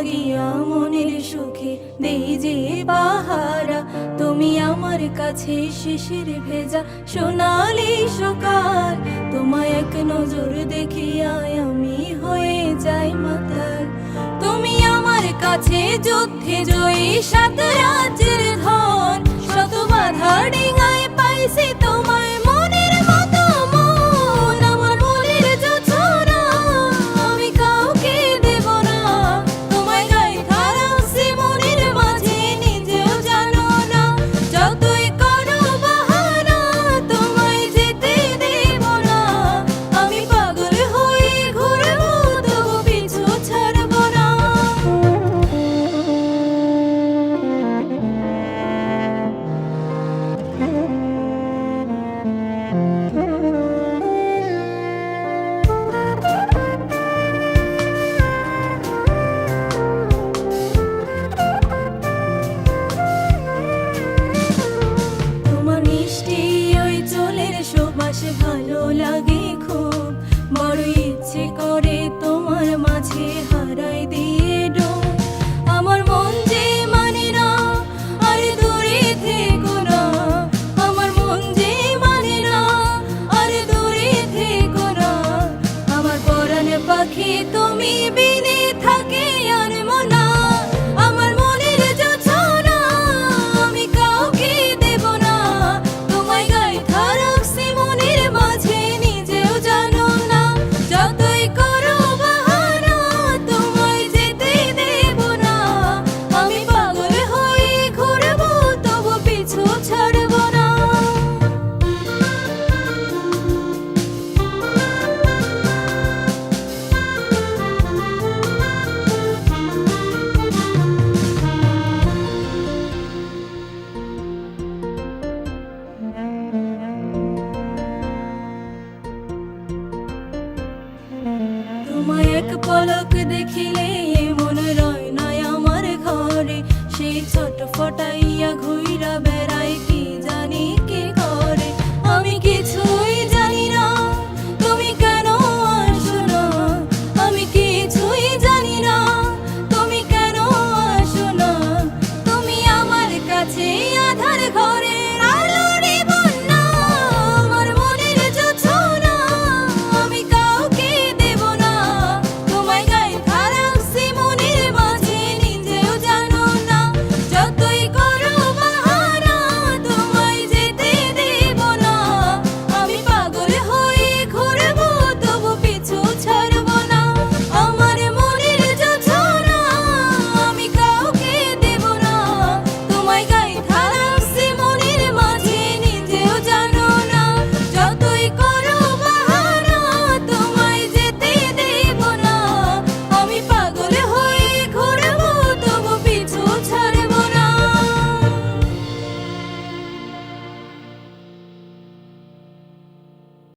লাগিয়া মনের সুখে দেই যে পাহারা। তুমি আমার কাছে শিশির ভেজা সোনালি সকাল, তোমায় এক নজর দেখিয়া আমি হয়ে যাই মাতাল। তুমি আমার কাছে যুদ্ধে জয়ী সাত রাজ্যের ধন, শত বাধা ডিঙায় পাইছি তোমায় মনের মতো মন। আমার মনের জোছনা আমি কাউকে দেব না, তোমায় গাইথা রাখছি মনের মাঝে নিজেও জানো না। যতই করো বাহানা তোমায় যেতে দেব না, আমি পাগল হয়ে ঘুরবো তবু পিছু ছাড়ব না। তোমার মিষ্টি ওই চুলের সুবাস ভালো লাগে খুব, বড় ইচ্ছে করে তোমার মাঝে হারাই দিয়ে ডোব। আমার মন যে মানে না আর দূরে থেকো না, আমার মন যে মানে না আর দূরে থেকো না। আমার পরাণ পাখি তুমি বিনে থাকে আর মনা, আমার মনের জোছনা আমি কাউকে দেব না, তোমায় গাইথা রাখছি মনের মাঝে নিজেও জানো না। যতই করো বাহানা তোমায় যেতে দেব না, আমি পাগল হয়ে ঘুরবো তবু পিছু ছাড়ব না। তোমায় এক পলক দেখিলে মন রয় না আমার ঘরে, সেই ছটফটাইয়া ঘুইরা